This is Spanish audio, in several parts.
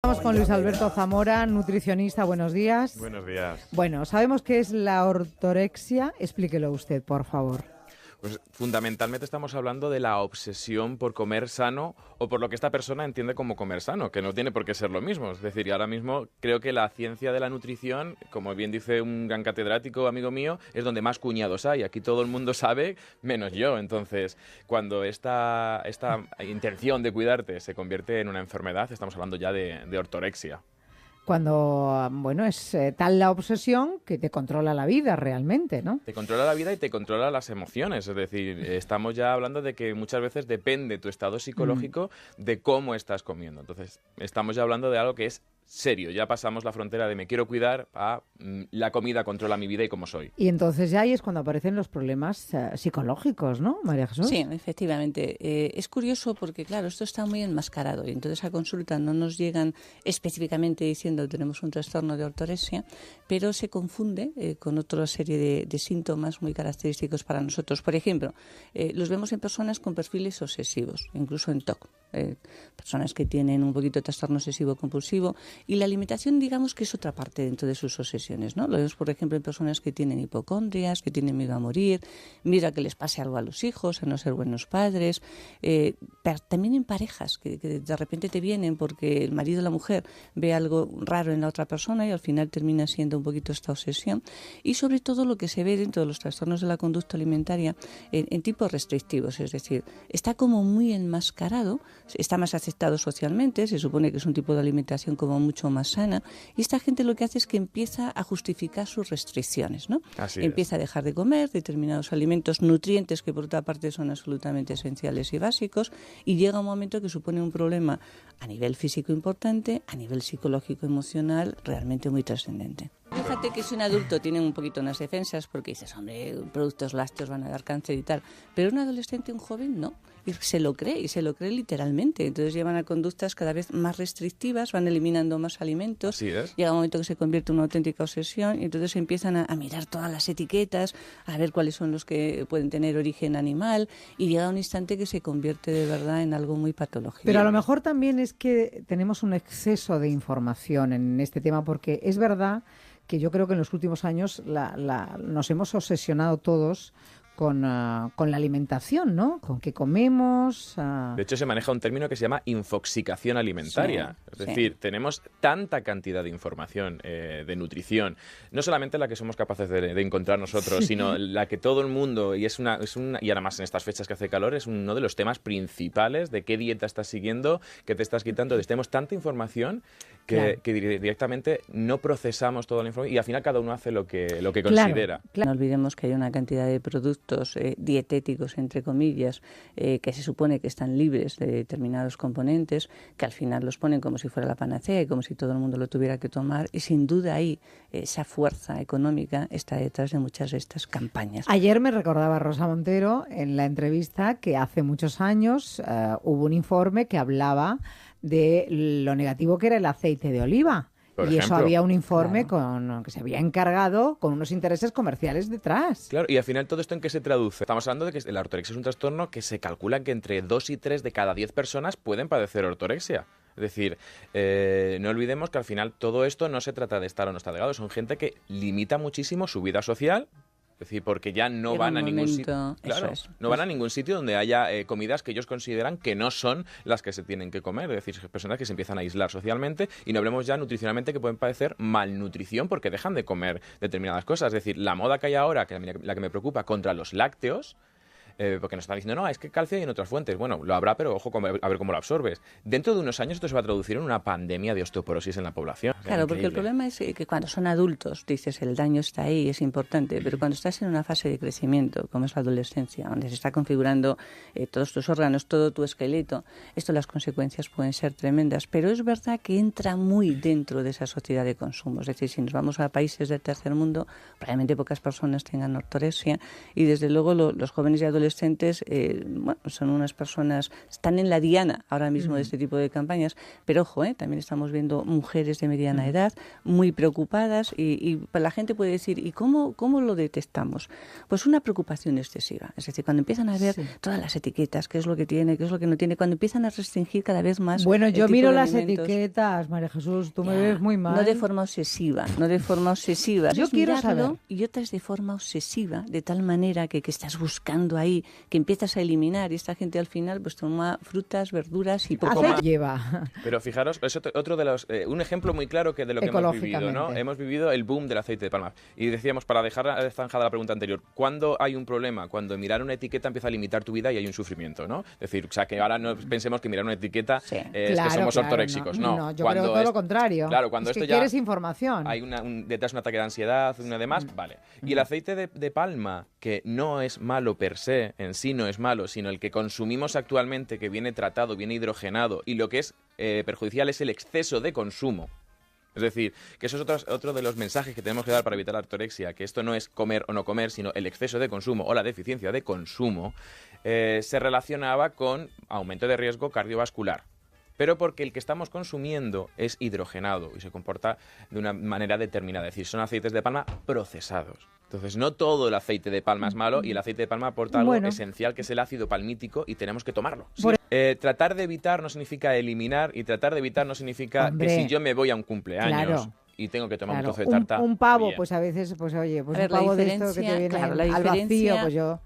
Estamos con Luis Alberto Zamora, nutricionista. Buenos días. Buenos días. Bueno, sabemos qué es la ortorexia. Explíquelo usted, por favor. Pues fundamentalmente estamos hablando de la obsesión por comer sano o por lo que esta persona entiende como comer sano, que no tiene por qué ser lo mismo. Es decir, y ahora mismo creo que la ciencia de la nutrición, como bien dice un gran catedrático amigo mío, es donde más cuñados hay. Aquí todo el mundo sabe, menos yo. Entonces, cuando esta intención de cuidarte se convierte en una enfermedad, estamos hablando ya de ortorexia. Cuando, bueno, es tal la obsesión que te controla la vida realmente, ¿no? Te controla la vida y te controla las emociones. Es decir, estamos ya hablando de que muchas veces depende tu estado psicológico de cómo estás comiendo. Entonces, estamos ya hablando de algo que es serio. Ya pasamos la frontera de me quiero cuidar a la comida controla mi vida y cómo soy. Y entonces ya ahí es cuando aparecen los problemas psicológicos, ¿no, María Jesús? Sí, efectivamente. Es curioso porque, claro, esto está muy enmascarado y entonces a consulta no nos llegan específicamente diciendo que tenemos un trastorno de ortorexia, pero se confunde con otra serie de síntomas muy característicos para nosotros. Por ejemplo, los vemos en personas con perfiles obsesivos, incluso en TOC. Personas que tienen un poquito de trastorno obsesivo compulsivo, y la alimentación, digamos que es otra parte dentro de sus obsesiones, ¿no? Lo vemos, por ejemplo, en personas que tienen hipocondrias, que tienen miedo a morir, miedo a que les pase algo a los hijos, a no ser buenos padres, pero también en parejas que de repente te vienen porque el marido o la mujer ve algo raro en la otra persona y al final termina siendo un poquito esta obsesión, y sobre todo lo que se ve dentro de los trastornos de la conducta alimentaria en tipos restrictivos, es decir, está como muy enmascarado, está más aceptado socialmente, se supone que es un tipo de alimentación como mucho más sana, y esta gente lo que hace es que empieza a justificar sus restricciones, ¿no? Empieza a dejar de comer determinados alimentos, nutrientes que por otra parte son absolutamente esenciales y básicos, y llega un momento que supone un problema a nivel físico importante, a nivel psicológico emocional realmente muy trascendente. Fíjate que si un adulto tiene un poquito unas defensas porque dices, hombre, productos lácteos van a dar cáncer y tal, pero un adolescente, un joven, no. Y se lo cree literalmente. Entonces llevan a conductas cada vez más restrictivas, van eliminando más alimentos. Así es. Llega un momento que se convierte en una auténtica obsesión y entonces empiezan a mirar todas las etiquetas, a ver cuáles son los que pueden tener origen animal, y llega un instante que se convierte de verdad en algo muy patológico. Pero a lo mejor también es que tenemos un exceso de información en este tema, porque es verdad que yo creo que en los últimos años nos hemos obsesionado todos con la alimentación, ¿no? Con qué comemos. De hecho, se maneja un término que se llama infoxicación alimentaria. Sí, es decir, tenemos tanta cantidad de información de nutrición, no solamente la que somos capaces de encontrar nosotros, sino la que todo el mundo, y y además en estas fechas que hace calor, es uno de los temas principales de qué dieta estás siguiendo, qué te estás quitando. Entonces, tenemos tanta información que directamente no procesamos toda la información y al final cada uno hace lo que considera. No olvidemos que hay una cantidad de productos dietéticos, entre comillas, que se supone que están libres de determinados componentes, que al final los ponen como si fuera la panacea y como si todo el mundo lo tuviera que tomar, y sin duda ahí esa fuerza económica está detrás de muchas de estas campañas. Ayer me recordaba Rosa Montero en la entrevista que hace muchos años hubo un informe que hablaba de lo negativo que era el aceite de oliva. Y eso había un informe que se había encargado con unos intereses comerciales detrás. Claro, y al final todo esto ¿en qué se traduce? Estamos hablando de que la ortorexia es un trastorno que se calcula que entre 2 y 3 de cada 10 personas pueden padecer ortorexia. Es decir, no olvidemos que al final todo esto no se trata de estar o no estar delgado, son gente que limita muchísimo su vida social. Es decir, porque ya no van a ningún sitio. Claro, no van a ningún sitio donde haya comidas que ellos consideran que no son las que se tienen que comer. Es decir, personas que se empiezan a aislar socialmente, y no hablemos ya nutricionalmente que pueden padecer malnutrición porque dejan de comer determinadas cosas. Es decir, la moda que hay ahora, la que me preocupa, contra los lácteos, porque nos están diciendo, no, es que calcio hay en otras fuentes. Bueno, lo habrá, pero ojo a ver cómo lo absorbes. Dentro de unos años esto se va a traducir en una pandemia de osteoporosis en la población. Claro, porque el problema es que cuando son adultos, dices, el daño está ahí, es importante, pero cuando estás en una fase de crecimiento, como es la adolescencia, donde se está configurando todos tus órganos, todo tu esqueleto, las consecuencias pueden ser tremendas, pero es verdad que entra muy dentro de esa sociedad de consumo. Es decir, si nos vamos a países del tercer mundo, probablemente pocas personas tengan ortorexia, y desde luego los jóvenes y adolescentes adolescentes, son unas personas, están en la diana ahora mismo de este tipo de campañas, pero ojo, también estamos viendo mujeres de mediana edad muy preocupadas y la gente puede decir, ¿y cómo lo detectamos? Pues una preocupación excesiva, es decir, cuando empiezan a ver todas las etiquetas, qué es lo que tiene, qué es lo que no tiene, cuando empiezan a restringir cada vez más. Bueno, yo miro las etiquetas, María Jesús, tú me ves muy mal. No de forma obsesiva. Yo quiero saber. Y otras de forma obsesiva, de tal manera que estás buscando ahí, que empiezas a eliminar, y esta gente al final pues toma frutas, verduras y poco más. Lleva. Pero fijaros, es otro de los, un ejemplo muy claro de lo que hemos vivido, ¿no? Hemos vivido el boom del aceite de palma. Y decíamos, para dejar zanjada la pregunta anterior, ¿cuándo hay un problema? Cuando mirar una etiqueta empieza a limitar tu vida y hay un sufrimiento, ¿no? Es decir, o sea, que ahora no pensemos que mirar una etiqueta es que somos ortoréxicos, no. Yo creo todo lo contrario. Claro, cuando esto ya quieres información. Hay detrás un ataque de ansiedad, una demás, vale. Y el aceite de palma, que no es malo per se, en sí no es malo, sino el que consumimos actualmente, que viene tratado, viene hidrogenado, y lo que es perjudicial es el exceso de consumo. Es decir, que eso es otro de los mensajes que tenemos que dar para evitar la ortorexia, que esto no es comer o no comer, sino el exceso de consumo o la deficiencia de consumo, se relacionaba con aumento de riesgo cardiovascular. Pero porque el que estamos consumiendo es hidrogenado y se comporta de una manera determinada. Es decir, son aceites de palma procesados. Entonces, no todo el aceite de palma es malo y el aceite de palma aporta algo esencial, que es el ácido palmítico, y tenemos que tomarlo. Sí. Tratar de evitar no significa eliminar, y tratar de evitar no significa que si yo me voy a un cumpleaños y tengo que tomar un trozo de tarta... Un pavo, pues a veces, pues oye, pues un pavo de esto que te viene al vacío, pues yo...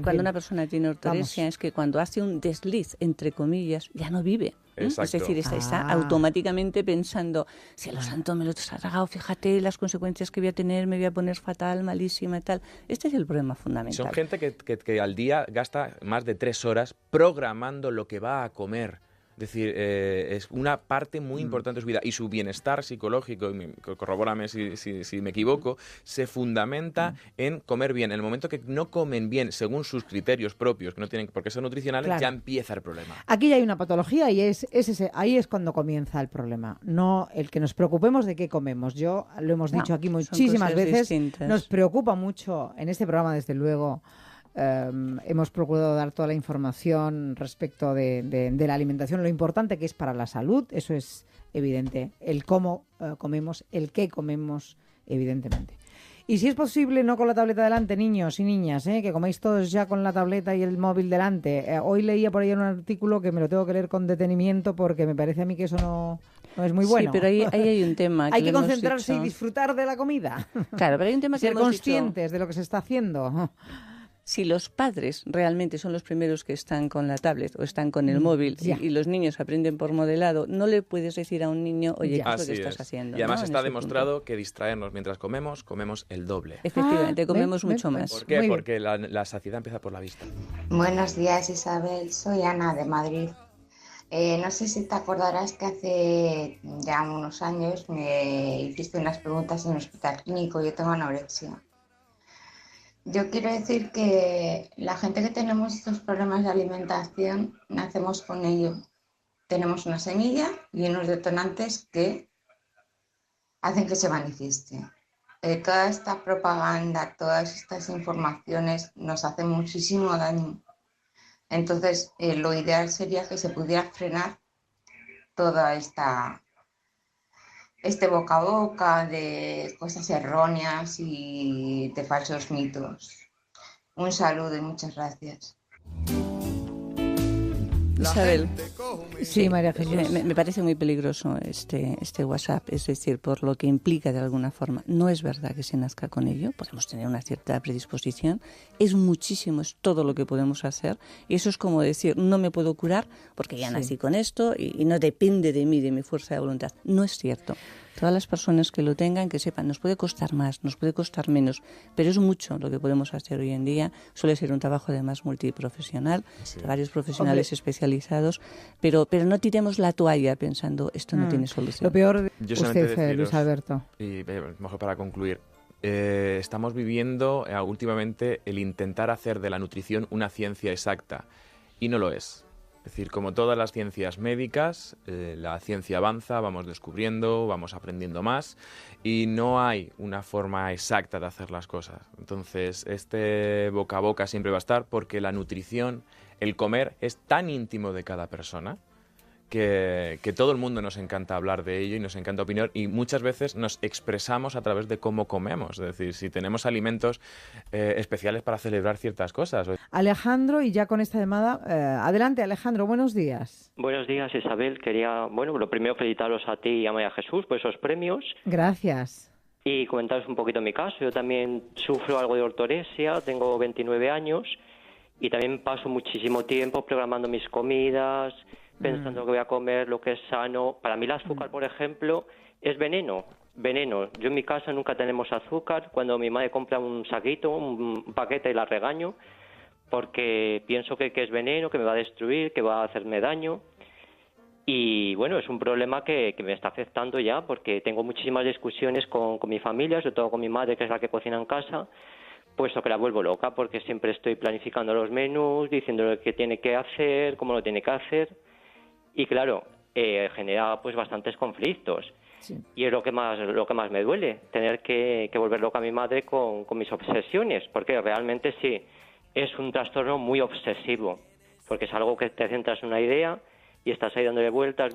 Cuando una persona tiene ortorexia es que cuando hace un desliz, entre comillas, ya no vive. Es decir, está automáticamente pensando, si a lo santo me lo he tragado, fíjate las consecuencias que voy a tener, me voy a poner fatal, malísima y tal. Este es el problema fundamental. Son gente que al día gasta más de 3 horas programando lo que va a comer. Es decir, es una parte muy importante de su vida, y su bienestar psicológico, y corrobórame si me equivoco, se fundamenta en comer bien. En el momento que no comen bien según sus criterios propios, que no tienen por qué ser nutricionales, ya empieza el problema. Aquí ya hay una patología y ahí es cuando comienza el problema, no el que nos preocupemos de qué comemos. Yo lo hemos dicho aquí muchísimas veces, distintas. Nos preocupa mucho en este programa, desde luego. Hemos procurado dar toda la información respecto de la alimentación, lo importante que es para la salud, eso es evidente, el cómo comemos, el qué comemos, evidentemente. Y si es posible, no con la tableta delante, niños y niñas, que coméis todos ya con la tableta y el móvil delante. Hoy leía por ahí un artículo que me lo tengo que leer con detenimiento porque me parece a mí que eso no es muy bueno. Sí, pero ahí hay un tema. Hay que concentrarse y disfrutar de la comida. Claro, pero hay un tema que ser conscientes de lo que se está haciendo. Si los padres realmente son los primeros que están con la tablet o están con el móvil y los niños aprenden por modelado, no le puedes decir a un niño, oye, ¿qué es lo que estás haciendo? Y además está demostrado que distraernos mientras comemos el doble. Efectivamente, comemos mucho más. ¿Por qué? Porque la saciedad empieza por la vista. Buenos días, Isabel. Soy Ana, de Madrid. No sé si te acordarás que hace ya unos años me hiciste unas preguntas en el hospital clínico. Yo tengo anorexia. Yo quiero decir que la gente que tenemos estos problemas de alimentación, nacemos con ello. Tenemos una semilla y unos detonantes que hacen que se manifieste. Toda esta propaganda, todas estas informaciones nos hacen muchísimo daño. Entonces, lo ideal sería que se pudiera frenar toda este boca a boca de cosas erróneas y de falsos mitos. Un saludo y muchas gracias. Isabel, sí, María Jesús. Me parece muy peligroso este WhatsApp, es decir, por lo que implica de alguna forma. No es verdad que se nazca con ello, podemos tener una cierta predisposición, es muchísimo, es todo lo que podemos hacer, y eso es como decir, no me puedo curar porque ya nací con esto y no depende de mí, de mi fuerza de voluntad. No es cierto. Todas las personas que lo tengan, que sepan, nos puede costar más, nos puede costar menos, pero es mucho lo que podemos hacer hoy en día. Suele ser un trabajo además multiprofesional, de varios profesionales especializados, pero no tiremos la toalla pensando esto no tiene solución. Lo peor de usted, Luis Alberto. Y mejor para concluir, estamos viviendo últimamente el intentar hacer de la nutrición una ciencia exacta, y no lo es. Es decir, como todas las ciencias médicas, la ciencia avanza, vamos descubriendo, vamos aprendiendo más y no hay una forma exacta de hacer las cosas. Entonces, este boca a boca siempre va a estar porque la nutrición, el comer, es tan íntimo de cada persona que todo el mundo nos encanta hablar de ello y nos encanta opinar y muchas veces nos expresamos a través de cómo comemos. Es decir, si tenemos alimentos especiales para celebrar ciertas cosas. Alejandro, y ya con esta llamada, adelante Alejandro, buenos días. Buenos días, Isabel. Quería, lo primero felicitarlos a ti y a María Jesús por esos premios. Gracias. Y comentaros un poquito mi caso. Yo también sufro algo de ortorexia, tengo 29 años y también paso muchísimo tiempo programando mis comidas, pensando lo que voy a comer, lo que es sano. Para mí el azúcar, por ejemplo, es veneno. Yo en mi casa nunca tenemos azúcar. Cuando mi madre compra un saquito, un paquete, la regaño porque pienso que es veneno, que me va a destruir, que va a hacerme daño. Y bueno, es un problema que me está afectando ya porque tengo muchísimas discusiones con mi familia, sobre todo con mi madre, que es la que cocina en casa, puesto que la vuelvo loca porque siempre estoy planificando los menús, diciéndole qué tiene que hacer, cómo lo tiene que hacer. Y claro, genera pues bastantes conflictos. Sí. Y es lo que más me duele, tener que volver loca a mi madre con mis obsesiones, porque realmente sí, es un trastorno muy obsesivo, porque es algo que te centras en una idea y estás ahí dándole vueltas,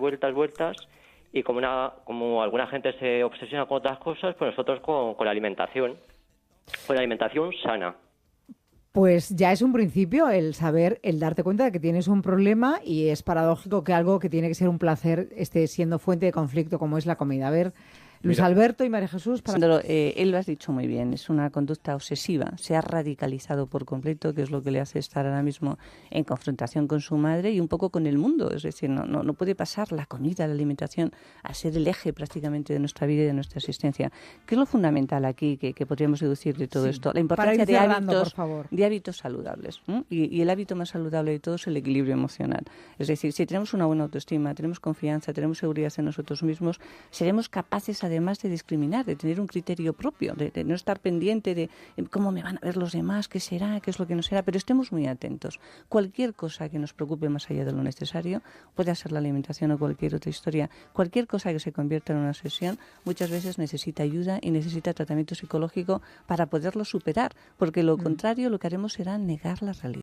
y como alguna gente se obsesiona con otras cosas, pues nosotros con la alimentación sana. Pues ya es un principio el saber, el darte cuenta de que tienes un problema y es paradójico que algo que tiene que ser un placer esté siendo fuente de conflicto como es la comida. A ver, Luis Alberto y María Jesús. Él lo has dicho muy bien, es una conducta obsesiva, se ha radicalizado por completo, que es lo que le hace estar ahora mismo en confrontación con su madre y un poco con el mundo. Es decir, no puede pasar la comida, la alimentación, a ser el eje prácticamente de nuestra vida y de nuestra existencia. ¿Qué es lo fundamental aquí que podríamos deducir de todo esto? La importancia de hábitos saludables. Y el hábito más saludable de todo es el equilibrio emocional. Es decir, si tenemos una buena autoestima, tenemos confianza, tenemos seguridad en nosotros mismos, seremos capaces además de discriminar, de tener un criterio propio, de no estar pendiente de cómo me van a ver los demás, qué será, qué es lo que no será, pero estemos muy atentos. Cualquier cosa que nos preocupe más allá de lo necesario, puede ser la alimentación o cualquier otra historia, cualquier cosa que se convierta en una obsesión, muchas veces necesita ayuda y necesita tratamiento psicológico para poderlo superar, porque lo contrario lo que haremos será negar la realidad.